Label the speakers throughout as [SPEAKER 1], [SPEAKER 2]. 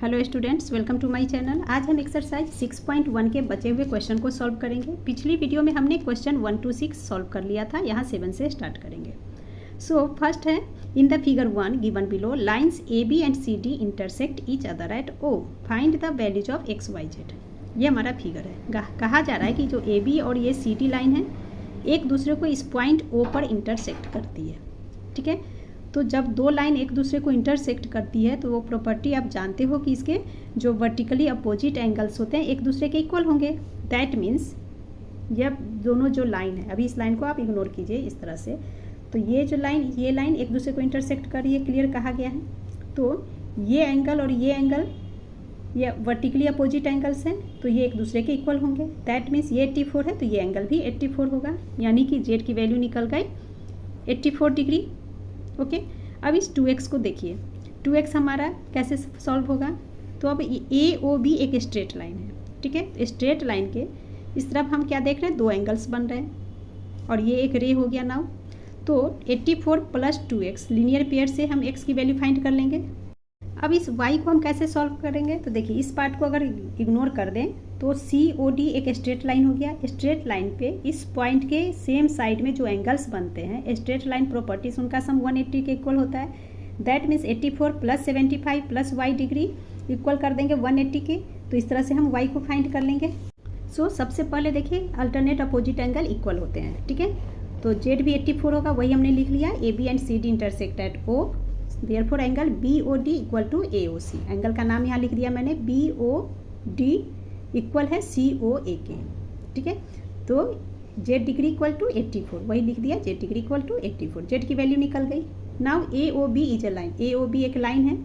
[SPEAKER 1] Hello students, welcome to my channel. आज हम exercise 6.1 के बचे हुए क्वेश्चन को सॉल्व करेंगे। पिछली वीडियो में हमने क्वेश्चन 1 to 6 सॉल्व कर लिया था। यहाँ 7 से स्टार्ट करेंगे। सो फर्स्ट है, in the figure 1 given below lines A B and C D intersect each other at O, find the values of x y z. ये हमारा फिगर है। कहा जा रहा है कि जो ए बी और ये सी डी लाइन है एक दूसरे को इस पॉइंट ओ पर इंटरसेक्ट करती है। ठीक है, तो जब दो लाइन एक दूसरे को इंटरसेक्ट करती है तो वो प्रॉपर्टी आप जानते हो कि इसके जो वर्टिकली अपोजिट एंगल्स होते हैं एक दूसरे के इक्वल होंगे। दैट मीन्स जब दोनों जो लाइन है, अभी इस लाइन को आप इग्नोर कीजिए इस तरह से, तो ये जो लाइन ये लाइन एक दूसरे को इंटरसेक्ट कर रही है, क्लियर कहा गया है। तो ये एंगल और ये एंगल ये वर्टिकली अपोजिट एंगल्स हैं, तो ये एक दूसरे के इक्वल होंगे। दैट मीन्स ये 84 है तो ये एंगल भी 84 होगा, यानी कि जेड की वैल्यू निकल गई 84 डिग्री। ओके, अब इस 2x को देखिए, 2x हमारा कैसे सॉल्व होगा। तो अब ए ओ बी एक स्ट्रेट लाइन है। ठीक है, स्ट्रेट लाइन के इस तरफ हम क्या देख रहे हैं, दो एंगल्स बन रहे हैं और ये एक रे हो गया नाउ। तो 84 + 2x लीनियर पेयर से हम x की वैल्यू फाइंड कर लेंगे। अब इस y को हम कैसे सॉल्व करेंगे, तो देखिए इस पार्ट को अगर इग्नोर कर दें तो सी ओ डी एक स्ट्रेट लाइन हो गया। स्ट्रेट लाइन पे इस पॉइंट के सेम साइड में जो एंगल्स बनते हैं, स्ट्रेट लाइन प्रॉपर्टीज उनका सम 180 के इक्वल होता है। That means 84 + 75 + y degree equal कर देंगे 180 के। तो इस तरह से हम y को फाइंड कर लेंगे। सो सबसे पहले देखिए अल्टरनेट अपोजिट एंगल इक्वल होते हैं। ठीक है, तो जेड भी 84 होगा, वही हमने लिख लिया। A B and C D intersect at O, therefore angle B O D equal to A O C. Angle का नाम यहाँ लिख दिया मैंने, बी ओ डी इक्वल है सी ओ ए के। ठीक है, तो जेड डिग्री इक्वल टू 84, वही लिख दिया, जेड डिग्री इक्वल टू 84। जेड की वैल्यू निकल गई। Now A O B is a line, A O B एक लाइन है,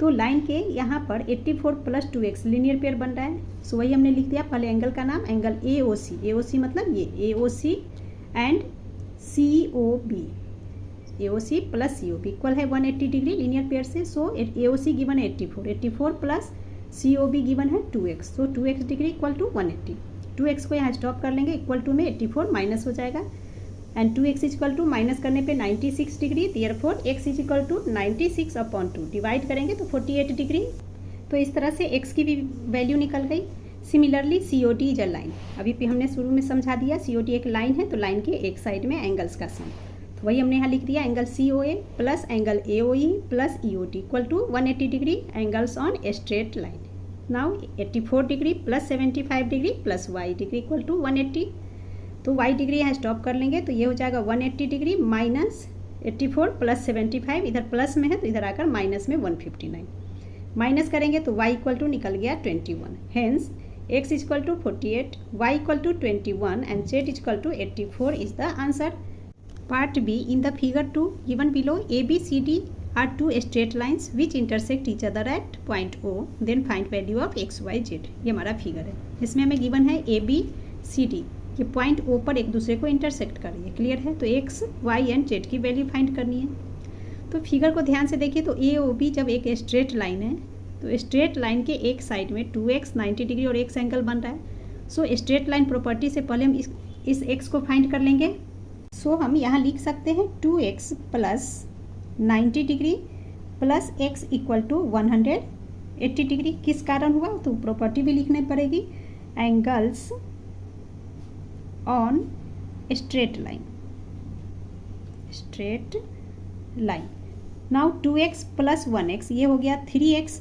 [SPEAKER 1] तो लाइन के यहाँ पर 84 + 2x लीनियर पेयर बन रहा है। सो वही हमने लिख दिया, पहले एंगल का नाम angle A O C, A O C मतलब ये A O C and C O B, A O C + C O B equal है 180 डिग्री लीनियर पेयर से। सो ए ओ सी गिवन है 84, 84 + सी ओ बी गिवन है 2x, so 2x degree equal to 180। 2x को यहाँ stop कर लेंगे, equal to में 84 minus हो जाएगा and 2x equal to minus करने पे 96 degree, therefore x equal to 96/2 divide करेंगे तो 48 डिग्री। तो इस तरह से x की भी वैल्यू निकल गई। Similarly C O D is a line, अभी भी हमने शुरू में समझा दिया, सी ओ डी एक लाइन है तो लाइन के एक साइड में एंगल्स का सम, तो वही हमने यहाँ लिख दिया, angle C O A plus angle A O E plus E O T equal to 180 degree angles on a straight line. Now 84 degree + 75 degree + y degree equal to 180। तो y डिग्री यहाँ stop कर लेंगे तो ये हो जाएगा 180 degree minus 84 + 75, इधर plus में है तो इधर आकर माइनस में 159, माइनस करेंगे तो y इक्वल टू निकल गया 21। Hence x equal to 48, y equal to 21 and z equal to 84 is the answer. Part B, in the figure 2 given below, A, B, C, D are two straight lines which intersect each other at point O. Then find value of x, y, z. ये हमारा figure है। इसमें हमें given है A, B, C, D ये point O पर एक दूसरे को इंटरसेक्ट कर रही है, क्लियर है। तो x, y एंड z की वैल्यू फाइंड करनी है। तो फिगर को ध्यान से देखिए, तो A O B जब एक स्ट्रेट लाइन है तो स्ट्रेट लाइन के एक साइड में 2x 90 डिग्री और x एंगल बन रहा है। सो स्ट्रेट लाइन प्रॉपर्टी से पहले हम इस x को फाइंड कर लेंगे। सो हम यहाँ लिख सकते हैं 2x + 90 degree plus x equal to 180 degree. किस कारण हुआ तो प्रॉपर्टी भी लिखनी पड़ेगी, angles on straight line, straight line. Now 2x + 1x ये हो गया 3x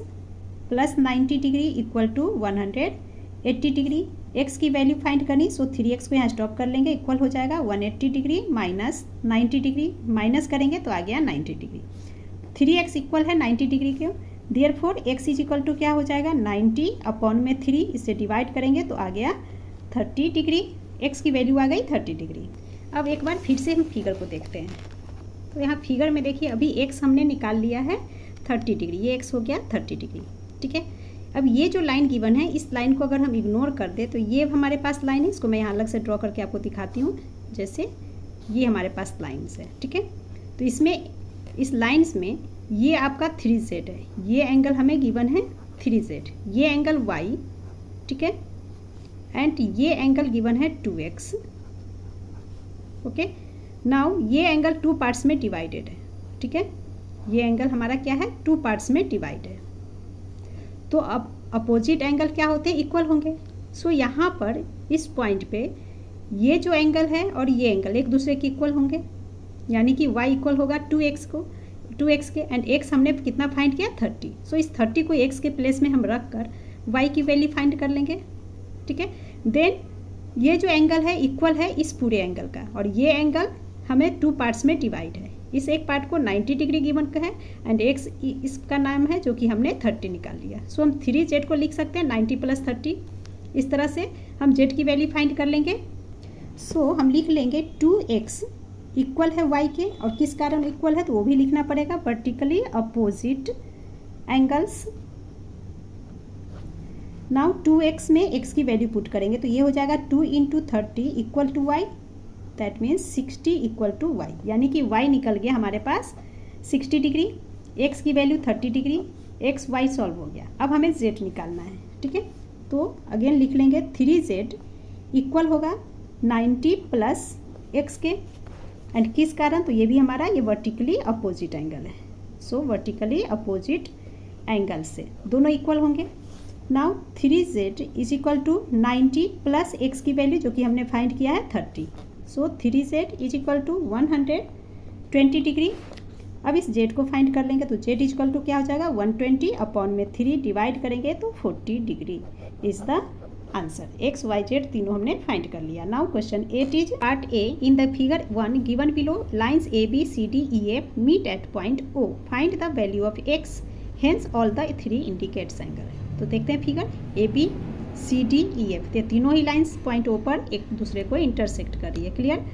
[SPEAKER 1] + 90 degree equal to 180 degree. x की वैल्यू फाइंड करनी, सो 3x को यहाँ स्टॉप कर लेंगे, इक्वल हो जाएगा 180 डिग्री माइनस 90 डिग्री, माइनस करेंगे तो आ गया 90 डिग्री। 3x इक्वल है 90 डिग्री के, देयरफॉर x इक्वल टू क्या हो जाएगा 90/3, इससे डिवाइड करेंगे तो आ गया 30 डिग्री। x की वैल्यू आ गई 30 डिग्री। अब एक बार फिर से हम फिगर को देखते हैं। तो यहाँ फिगर में देखिए, अभी x हमने निकाल लिया है 30 डिग्री, ये x हो गया 30 डिग्री। ठीक है, अब ये जो लाइन गिवन है इस लाइन को अगर हम इग्नोर कर दें तो ये हमारे पास लाइन है, इसको मैं यहाँ अलग से ड्रॉ करके आपको दिखाती हूँ। जैसे ये हमारे पास लाइन्स है, ठीक है, तो इसमें इस लाइन्स में ये आपका 3z है, ये एंगल हमें गिवन है 3z, ये एंगल y, ठीक है, एंड ये एंगल गिवन है 2x। ओके, नाउ ये एंगल 2 पार्ट्स में डिवाइडेड है। ठीक है, ये एंगल हमारा क्या है 2 पार्ट्स में डिवाइड है। तो अब अपोजिट एंगल क्या होते हैं, इक्वल होंगे। सो यहाँ पर इस पॉइंट पे ये जो एंगल है और ये एंगल एक दूसरे के इक्वल होंगे, यानी कि y इक्वल होगा 2x के, एंड x हमने कितना फाइंड किया 30। सो इस 30 को x के प्लेस में हम रख कर y की वैल्यू फाइंड कर लेंगे, ठीक है। देन ये जो एंगल है इक्वल है इस पूरे एंगल का, और ये एंगल हमें 2 पार्ट्स में डिवाइड है। इस एक पार्ट को 90 डिग्री गिवन का है एंड x इसका नाम है जो कि हमने 30 निकाल लिया। सो हम 3z को लिख सकते हैं 90 + 30। इस तरह से हम z की वैल्यू फाइंड कर लेंगे। सो हम लिख लेंगे 2x इक्वल है y के, और किस कारण इक्वल है तो वो भी लिखना पड़ेगा, vertically opposite angles. Now 2x में x की वैल्यू पुट करेंगे तो ये हो जाएगा 2 × 30 = y, दैट मीन्स 60 = y, यानी कि y निकल गया हमारे पास 60 डिग्री, x की value 30 degree, x y solve हो गया। अब हमें z निकालना है, ठीक है। तो अगेन लिख लेंगे 3z इक्वल होगा 90 + x के, एंड किस कारण तो ये भी हमारा ये वर्टिकली अपोजिट एंगल है। सो वर्टिकली अपोजिट एंगल से दोनों इक्वल होंगे। नाउ 3z = 90 + x की वैल्यू जो कि हमने फाइंड किया है 30। सो 3z = 120 डिग्री। अब इस z को फाइंड कर लेंगे तो z = क्या हो जाएगा 120/3 डिवाइड करेंगे तो 40 degree is the answer. x y z तीनों हमने फाइंड कर लिया। Now question 8 is part A in the figure 1 given below lines A B C D E F meet at point O, find the value of x, hence all the 3 indicates angle. तो देखते हैं figure A B C D E F, ये तीनों ही lines point ओ पर एक दूसरे को intersect कर रही है, क्लियर।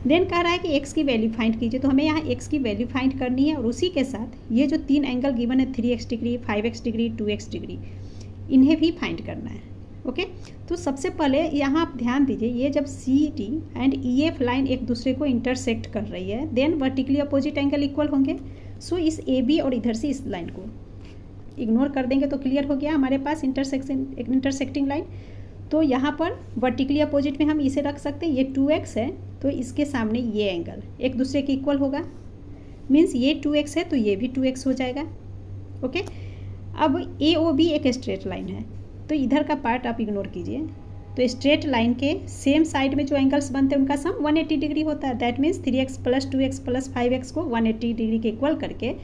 [SPEAKER 1] देन कह रहा है कि x की वैल्यू फाइंड कीजिए, तो हमें यहाँ x की वैल्यू फाइंड करनी है, और उसी के साथ ये जो 3 एंगल गिवन है 3x degree, 5x degree, 2x degree, इन्हें भी फाइंड करना है, ओके। तो सबसे पहले यहाँ आप ध्यान दीजिए, ये जब C D and E F line एक दूसरे को इंटरसेक्ट कर रही है then vertically opposite angle equal होंगे। सो इस ए बी और इधर से इस लाइन को इग्नोर कर देंगे तो क्लियर हो गया हमारे पास इंटरसेक्टिंग लाइन। तो यहाँ पर वर्टिकली अपोजिट में हम इसे रख सकते हैं, ये 2x है तो इसके सामने ये एंगल एक दूसरे के इक्वल होगा, मीन्स ये 2x है तो ये भी 2x हो जाएगा, ओके। अब ए ओ बी एक स्ट्रेट लाइन है तो इधर का पार्ट आप इग्नोर कीजिए। तो स्ट्रेट लाइन के सेम साइड में जो एंगल्स बनते हैं उनका सम 180 डिग्री होता है, that means 3x + 2x + 5x को 180 डिग्री के इक्वल करके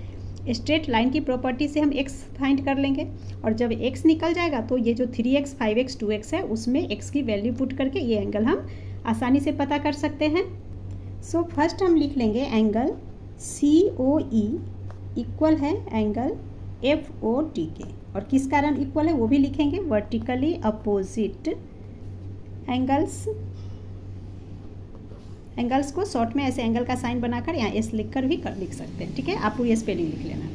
[SPEAKER 1] स्ट्रेट लाइन की प्रॉपर्टी से हम x फाइंड कर लेंगे, और जब x निकल जाएगा तो ये जो 3x 5x 2x है उसमें x की वैल्यू पुट करके ये एंगल हम आसानी से पता कर सकते हैं। सो फर्स्ट हम लिख लेंगे एंगल COE इक्वल है एंगल FOD के, और किस कारण इक्वल है वो भी लिखेंगे, वर्टिकली अपोजिट एंगल्स को शॉर्ट में ऐसे एंगल का साइन बनाकर यहाँ एस लिखकर भी लिख सकते हैं, ठीक है। आप ये स्पेलिंग लिख लेना।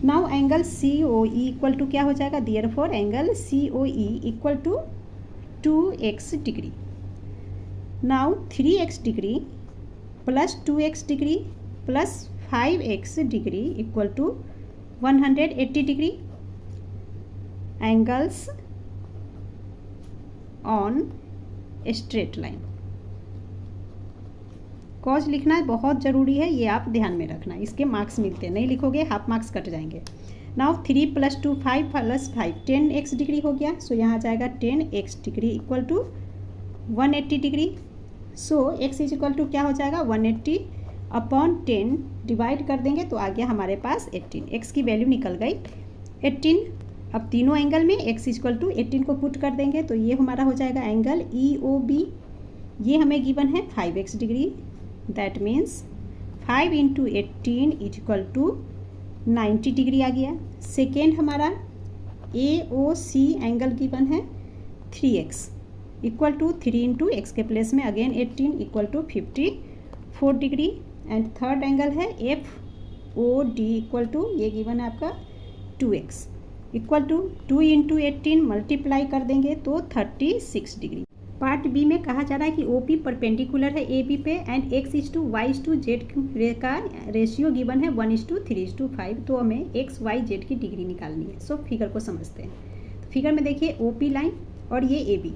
[SPEAKER 1] Now angle COE equal to क्या हो जाएगा, therefore angle COE equal to 2x degree. Now 3x degree + 2x degree + 5x degree equal to 180 degree. Angles on straight line, cause लिखना बहुत ज़रूरी है, ये आप ध्यान में रखना, इसके मार्क्स मिलते हैं, नहीं लिखोगे हाफ मार्क्स कट जाएंगे। नाउ 3 + 2 5 + 5 10x डिग्री हो गया। सो यहाँ जाएगा 10x degree equal to 180 degree. So x equal to क्या हो जाएगा 180/10 डिवाइड कर देंगे तो आ गया हमारे पास 18, x की वैल्यू निकल गई 18। अब तीनों एंगल में x इक्वल टू 18 को पुट कर देंगे तो ये हमारा हो जाएगा एंगल EOB, ये हमें गिवन है 5x डिग्री, that means 5 × 18 equal to 90 degree आ गया। सेकेंड हमारा AOC एंगल गिवन है 3x इक्वल टू 3 × x के प्लेस में again 18 equal to 54 degree. And third angle है FOD इक्वल टू ये गिवन है आपका 2x इक्वल टू 2 × 18 मल्टीप्लाई कर देंगे तो 36 डिग्री। पार्ट बी में कहा जा रहा है कि OP परपेंडिकुलर है AB पे एंड x/y/z का रेशियो गिवन है 1:3:5, तो हमें x y z की डिग्री निकालनी है। सो फिगर को समझते हैं। तो फिगर में देखिए OP लाइन और ये AB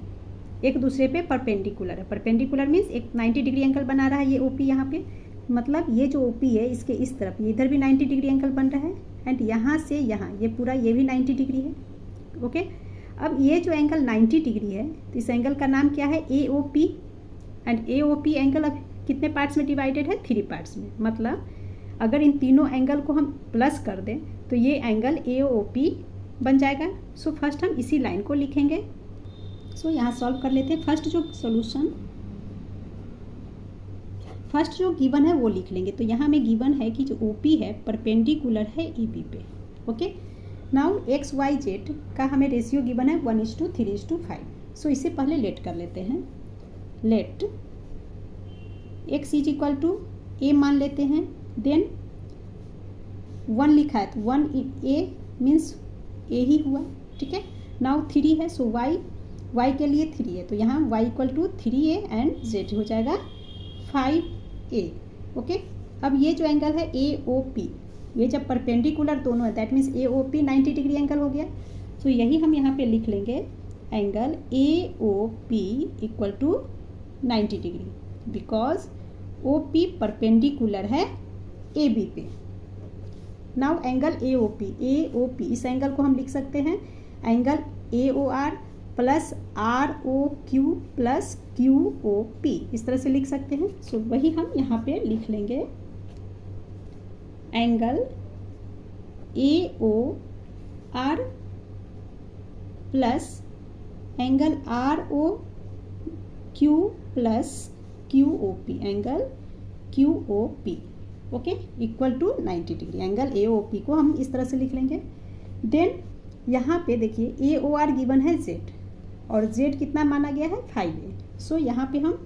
[SPEAKER 1] एक दूसरे पे परपेंडिकुलर है। परपेंडिकुलर मीन्स एक 90 डिग्री एंगल बना रहा है ये OP यहाँ पे, मतलब ये जो OP है इसके इस तरफ इधर भी 90 डिग्री एंगल बन रहा है एंड यहाँ से यहाँ ये पूरा ये भी 90 डिग्री है, ओके। अब ये जो एंगल 90 डिग्री है, तो इस एंगल का नाम क्या है? AOP। एंड AOP एंगल अब कितने पार्ट्स में डिवाइडेड है? 3 पार्ट्स में। मतलब अगर इन तीनों एंगल को हम प्लस कर दें तो ये एंगल AOP बन जाएगा। सो फर्स्ट हम इसी लाइन को लिखेंगे। सो यहाँ सॉल्व कर लेते हैं। फर्स्ट जो गिवन है वो लिख लेंगे। तो यहाँ में गिवन है कि जो OP है परपेंडिकुलर है AB पे। ओके। नाउ XYZ का हमें रेशियो गिवन है 1:3:5। सो इसे पहले लेट कर लेते हैं। Let x is equal to A मान लेते हैं, देन 1 लिखा है तो 1 A मीन्स A ही हुआ, ठीक है। नाउ 3 है, सो y के लिए 3 है, तो यहाँ y equal to 3A and z हो जाएगा 5A। ओके। अब ये जो एंगल है AOP, ये जब परपेंडिकुलर दोनों है that means AOP 90 degree angle हो गया। तो यही हम यहाँ पे लिख लेंगे angle AOP equal to 90 degree because OP perpendicular है AB पे। नाउ एंगल AOP इस एंगल को हम लिख सकते हैं angle AOR plus ROQ plus QOP, इस तरह से लिख सकते हैं। सो वही हम यहाँ पे लिख लेंगे angle AOR plus angle ROQ plus QOP, angle QOP okay equal to 90 degree. Angle AOP को हम इस तरह से लिख लेंगे। देन यहाँ पे देखिए AOR गिवन है Z और Z कितना माना गया है? 5A। सो यहाँ पे हम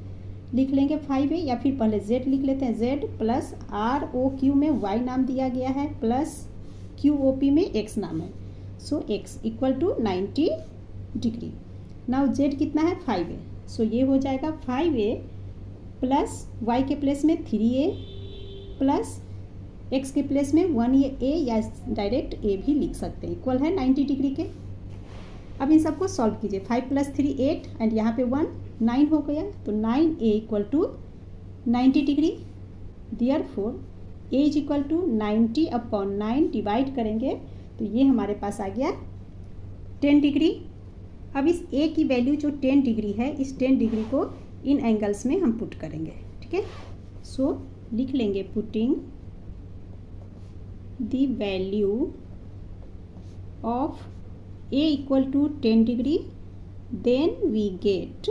[SPEAKER 1] लिख लेंगे 5A या फिर पहले Z लिख लेते हैं, Z प्लस ROQ में Y नाम दिया गया है प्लस QOP में X नाम है। So X equal to 90 degree. Now Z कितना है? 5A। सो ये हो जाएगा 5A प्लस Y के प्लेस में 3A प्लस x के प्लेस में 1A या डायरेक्ट A भी लिख सकते हैं, इक्वल है 90 डिग्री के। अब इन सबको सॉल्व कीजिए। 5 + 3 8 एंड यहाँ पे 1 9 हो गया, तो 9A equal to 90 degree. Therefore A is equal to 90/9 divide करेंगे तो ये हमारे पास आ गया 10 डिग्री। अब इस A की वैल्यू जो 10 डिग्री है, इस 10 डिग्री को इन एंगल्स में हम पुट करेंगे, ठीक है। सो लिख लेंगे putting the value of A equal to 10 degree, then we get,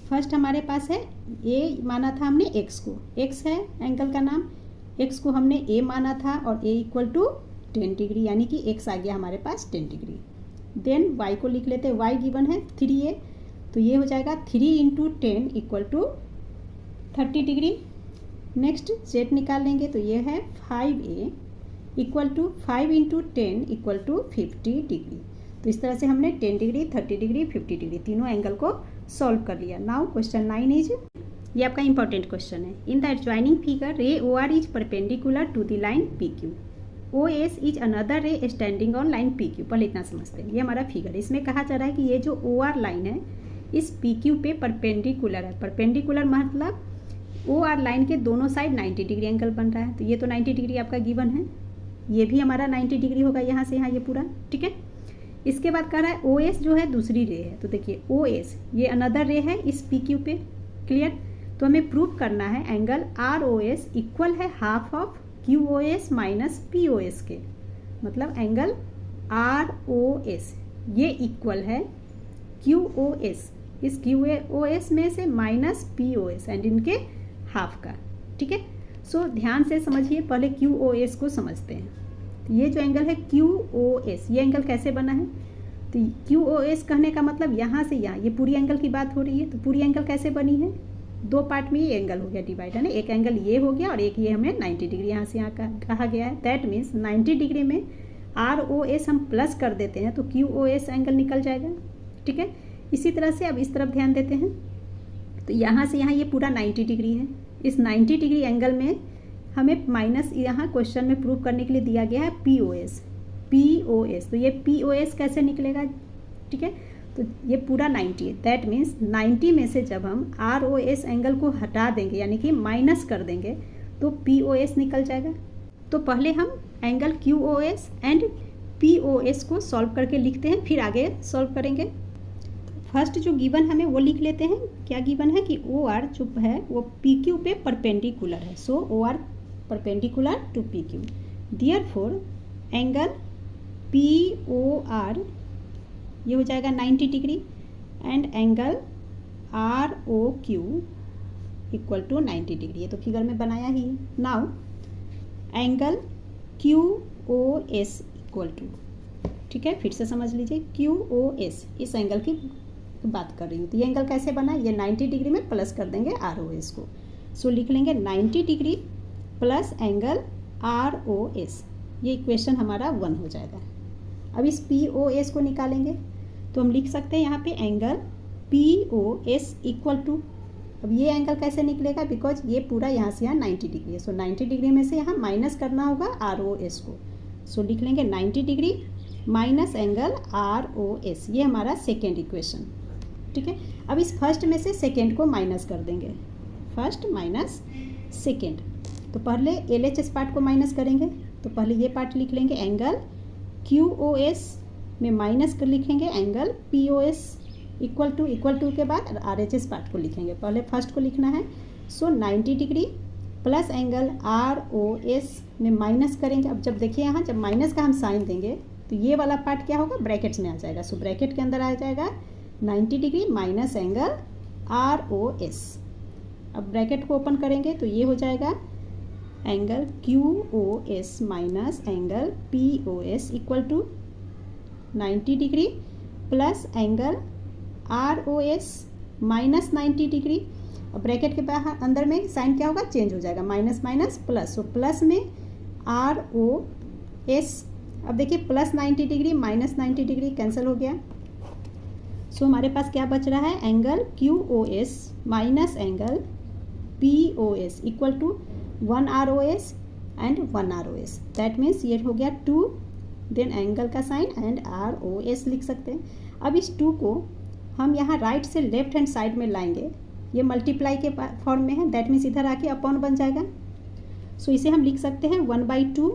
[SPEAKER 1] first हमारे पास है A माना था हमने x को, x है एंगल का नाम, x को हमने A माना था और A इक्वल टू 10 डिग्री यानी कि x आ गया हमारे पास 10 डिग्री। देन y को लिख लेते हैं, y गिवन है 3A, तो ये हो जाएगा 3 × 10 equal to 30 degree. Next z निकाल लेंगे तो ये है 5A equal to 5 × 10 equal to 50 degree. तो इस तरह से हमने 10 डिग्री 30 डिग्री 50 डिग्री तीनों एंगल को सॉल्व कर लिया। नाउ क्वेश्चन 9 इज, ये आपका इंपॉर्टेंट क्वेश्चन है। In the adjoining figure ray OR is perpendicular to the line PQ, OS is another ray standing on line PQ। पहले इतना समझते हैं, ये हमारा फिगर, इसमें कहा जा रहा है कि ये जो OR लाइन है इस PQ पे परपेंडिकुलर है। परपेंडिकुलर मतलब OR लाइन के दोनों साइड 90 डिग्री एंगल बन रहा है, तो ये तो 90 डिग्री आपका गिवन है, ये भी हमारा 90 डिग्री होगा यहाँ से यहाँ ये पूरा, ठीक है। इसके बाद कह रहा है OS जो है दूसरी रे है, तो देखिए OS ये अनदर रे है इस PQ पे, क्लियर। तो हमें प्रूव करना है एंगल ROS इक्वल है half of QOS minus POS के, मतलब एंगल ROS ये इक्वल है QOS, इस QOS में से माइनस POS एंड इनके हाफ का, ठीक है। सो ध्यान से समझिए, पहले QOS को समझते हैं। तो ये जो एंगल है QOS, ये एंगल कैसे बना है? तो QOS कहने का मतलब यहाँ से यहाँ, ये पूरी एंगल की बात हो रही है, तो पूरी एंगल कैसे बनी है? 2 पार्ट में ये एंगल हो गया डिवाइड, है ना। एक एंगल ये हो गया और एक ये हमें 90 डिग्री यहाँ से यहाँ कहा गया है। दैट मीन्स 90 डिग्री में ROS हम प्लस कर देते हैं तो QOS एंगल निकल जाएगा, ठीक है। इसी तरह से अब इस तरफ ध्यान देते हैं, तो यहाँ से यहाँ ये पूरा 90 डिग्री है। इस 90 डिग्री एंगल में हमें माइनस यहाँ क्वेश्चन में प्रूव करने के लिए दिया गया है POS, तो ये POS कैसे निकलेगा, ठीक है। तो ये पूरा 90 है, दैट मीन्स 90 में से जब हम ROS एंगल को हटा देंगे यानी कि माइनस कर देंगे तो POS निकल जाएगा। तो पहले हम एंगल QOS एंड POS को सॉल्व करके लिखते हैं, फिर आगे सॉल्व करेंगे। फर्स्ट जो गिवन हमें वो लिख लेते हैं। क्या गिवन है कि OR जो है वो PQ पे परपेंडिकुलर है। So OR perpendicular to PQ, therefore angle POR ये हो जाएगा 90 degree and angle ROQ equal to 90 degree. ये तो फिगर में बनाया ही है। Now angle QOS equal to, ठीक है, फिर से समझ लीजिए, QOS इस एंगल की बात कर रही हूँ। तो ये एंगल कैसे बना, ये 90 डिग्री में प्लस कर देंगे ROS को। सो लिख लेंगे 90 डिग्री प्लस एंगल ROS, ये इक्वेशन हमारा 1 हो जाएगा। अब इस POS को निकालेंगे तो हम लिख सकते हैं यहाँ पे एंगल POS इक्वल टू, अब ये एंगल कैसे निकलेगा, बिकॉज ये पूरा यहाँ से यहाँ 90 डिग्री है। सो 90 डिग्री में से यहाँ माइनस करना होगा ROS को। सो लिख लेंगे 90 डिग्री माइनस एंगल ROS, ये हमारा सेकेंड इक्वेशन, ठीक है। अब इस फर्स्ट में से सेकेंड को माइनस कर देंगे, फर्स्ट माइनस सेकेंड। तो पहले LHS पार्ट को माइनस करेंगे, तो पहले ये पार्ट लिख लेंगे एंगल QOS में माइनस कर लिखेंगे एंगल POS इक्वल टू के बाद RHS पार्ट को लिखेंगे। पहले फर्स्ट को लिखना है। सो 90 डिग्री प्लस एंगल ROS में माइनस करेंगे। अब जब देखिए यहाँ जब माइनस का हम साइन देंगे तो ये वाला पार्ट क्या होगा, ब्रैकेट्स में आ जाएगा। सो ब्रैकेट के अंदर आ जाएगा 90 डिग्री माइनस एंगल ROS। अब ब्रैकेट को ओपन करेंगे तो ये हो जाएगा angle QOS minus angle POS इक्वल to 90 degree plus angle ROS minus 90 degree. और ब्रैकेट के बाहर अंदर में साइन क्या होगा, चेंज हो जाएगा, minus minus plus. So plus में ROS। अब देखिए plus 90 degree minus 90 degree cancel हो गया। सो हमारे पास क्या बच रहा है, angle QOS minus angle POS इक्वल टू 1 ROS and 1 ROS। That means ये हो गया 2, देन एंगल का साइन एंड ROS लिख सकते हैं। अब इस 2 को हम यहाँ राइट से लेफ्ट हैंड साइड में लाएंगे, ये मल्टीप्लाई के फॉर्म में है, दैट मीन्स इधर आके अपॉन बन जाएगा। सो इसे हम लिख सकते हैं 1/2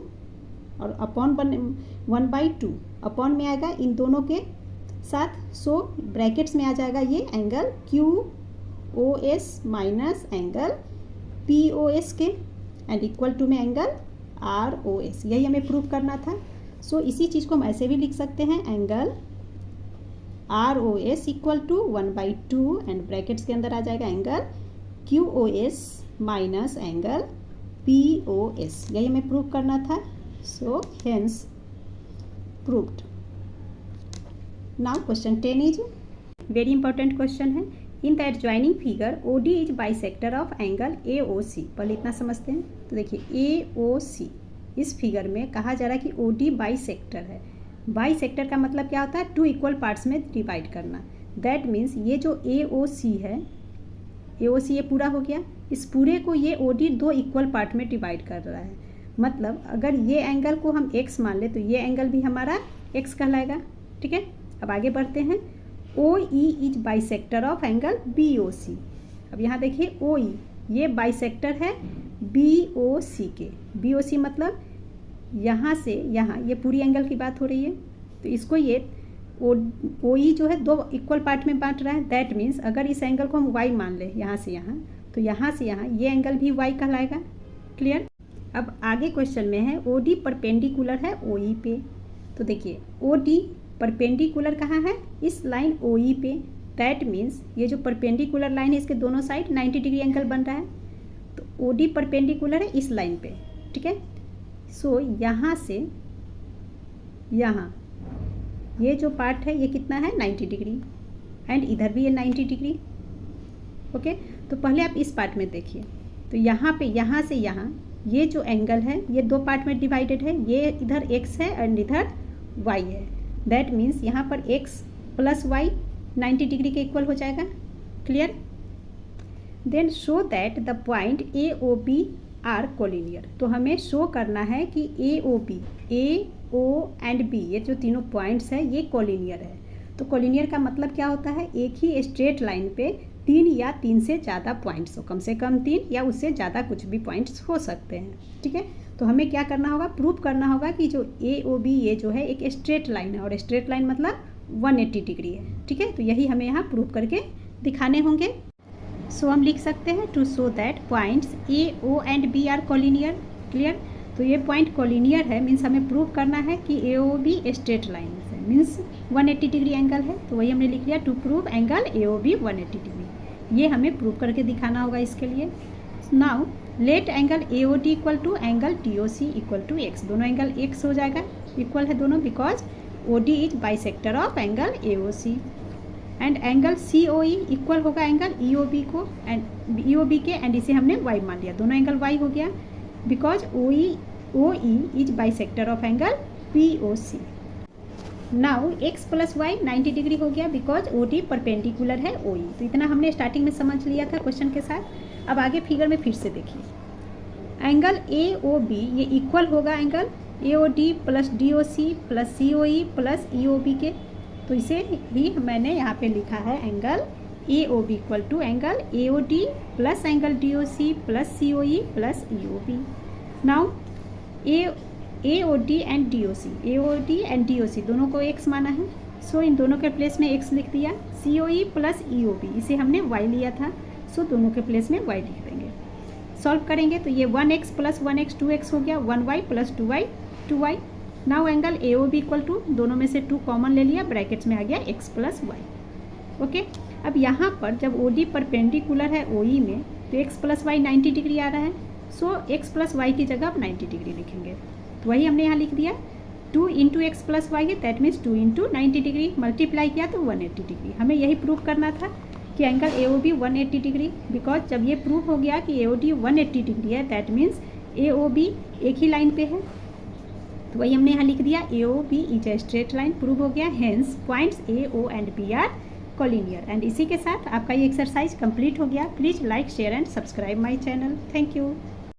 [SPEAKER 1] और अपॉन 1/2 अपॉन में आएगा इन दोनों के साथ। सो ब्रैकेट्स में आ जाएगा ये angle QOS minus angle POS के एंड इक्वल टू में एंगल ROS, यही हमें प्रूव करना था। सो इसी चीज़ को हम ऐसे भी लिख सकते हैं, angle ROS equal to 1/2 and brackets के अंदर आ जाएगा angle QOS minus angle POS, यही हमें प्रूव करना था। So hence proved. Now question 10 is very important question है। In the adjoining figure OD is bisector of angle AOC। पहले इतना समझते हैं। तो देखिए AOC इस फिगर में कहा जा रहा है कि OD बाइसेक्टर है। बाइसेक्टर का मतलब क्या होता है, 2 इक्वल पार्ट्स में डिवाइड करना। दैट मीन्स ये जो AOC है, AOC ये पूरा हो गया, इस पूरे को ये OD 2 इक्वल पार्ट में डिवाइड कर रहा है। मतलब अगर ये एंगल को हम x मान ले तो ये एंगल भी हमारा x कहलाएगा, ठीक है। अब आगे बढ़ते हैं। OE is bisector of angle BOC। अब यहाँ देखिए OE ये बाइसेक्टर है BOC के। BOC मतलब यहाँ से यहाँ, ये पूरी एंगल की बात हो रही है। तो इसको ये OE जो है 2 इक्वल पार्ट में बांट रहा है। दैट मीन्स अगर इस एंगल को हम y मान ले यहाँ से यहाँ, तो यहाँ से यहाँ ये एंगल भी y कहलाएगा। क्लियर। अब आगे क्वेश्चन में है OD परपेंडिकुलर है OE पे। तो देखिए OD परपेंडिकुलर कहाँ है, इस लाइन OE पे। दैट मीन्स ये जो परपेंडिकुलर लाइन है इसके दोनों साइड 90 डिग्री एंगल बन रहा है। तो OD परपेंडिकुलर है इस लाइन पे, ठीक है। सो यहाँ से यहाँ ये जो पार्ट है ये कितना है, 90 डिग्री एंड इधर भी ये 90 डिग्री। ओके, तो पहले आप इस पार्ट में देखिए। तो यहाँ पे यहाँ से यहाँ ये जो एंगल है ये 2 पार्ट में डिवाइडेड है। ये इधर x है एंड इधर y है। दैट मीन्स यहाँ पर x प्लस वाई 90 डिग्री के इक्वल हो जाएगा। Clear. Then show that the point AOB are collinear. तो हमें शो करना है कि AOB, A, O and B ये जो तीनों पॉइंट्स हैं ये कोलिनियर है। तो कोलिनियर का मतलब क्या होता है, एक ही स्ट्रेट लाइन पे 3 या 3 से ज़्यादा पॉइंट्स हो, कम से कम 3 या उससे ज़्यादा कुछ भी पॉइंट्स हो सकते हैं, ठीक है। तो हमें क्या करना होगा, प्रूफ करना होगा कि जो ए ओ बी ये जो है एक स्ट्रेट लाइन है, और स्ट्रेट लाइन मतलब 180 डिग्री है, ठीक है। तो यही हमें यहाँ प्रूफ करके दिखाने होंगे। सो हम लिख सकते हैं to show that points A O and B are collinear, clear. तो ये पॉइंट कोलिनियर है, मीन्स हमें प्रूव करना है कि A O B straight line है, मीन्स 180 डिग्री एंगल है। तो वही हमने लिख लिया, to prove angle A O B 180 degree. ये हमें प्रूव करके दिखाना होगा इसके लिए। Now let angle A O D equal to angle T O C equal to x, दोनों एंगल एक्स हो जाएगा, इक्वल है दोनों, because O D is bisector of angle A O C. And angle C O E equal होगा angle E O B को, and E O B के, and इसे हमने वाई मान लिया, दोनों एंगल वाई हो गया, because O E is bisector of angle P O C. Now x plus y 90 degree हो गया, बिकॉज ओ डी परपेंडिकुलर है ओ ई। तो इतना हमने स्टार्टिंग में समझ लिया था क्वेश्चन के साथ। अब आगे फिगर में फिर से देखिए, एंगल ए ओ बी ये इक्वल होगा angle A O D plus D O C plus C O E plus E O B के। तो इसे ही मैंने यहाँ पे लिखा है angle A O B equal to angle A O D plus angle D O C plus C O E plus E O B. Now A O D and D O C, A O D and D O सी दोनों को x माना है, सो इन दोनों के place में x लिख दिया। सी O E plus E O B इसे हमने वाई लिया था, सो दोनों के प्लेस में वाई लिख देंगे। सॉल्व करेंगे तो ये 1x प्लस 1x 2x हो गया, 1y plus 2y 2y। Now angle A O B equal to, दोनों में से 2 कॉमन ले लिया, ब्रैकेट्स में आ गया x प्लस वाई। ओके, अब यहाँ पर जब ओ डी परपेंडिकुलर है ओ ई में, तो x प्लस वाई 90 डिग्री आ रहा है, सो x प्लस वाई की जगह आप 90 डिग्री लिखेंगे। तो वही हमने यहाँ लिख दिया, 2 इंटू एक्स प्लस वाई है, that means 2 into 90 degree, multiply किया तो 180 डिग्री। हमें यही प्रूव करना था कि angle A O B 180 degree, because जब ये प्रूव हो गया कि ए ओ डी 180 डिग्री है, that means A O B एक ही लाइन पे है। तो वही हमने यहाँ लिख दिया, A O B is a straight line, prove हो गया। Hence points A O and B are collinear. And इसी के साथ आपका ये एक्सरसाइज कंप्लीट हो गया। Please like share and subscribe my channel. Thank you.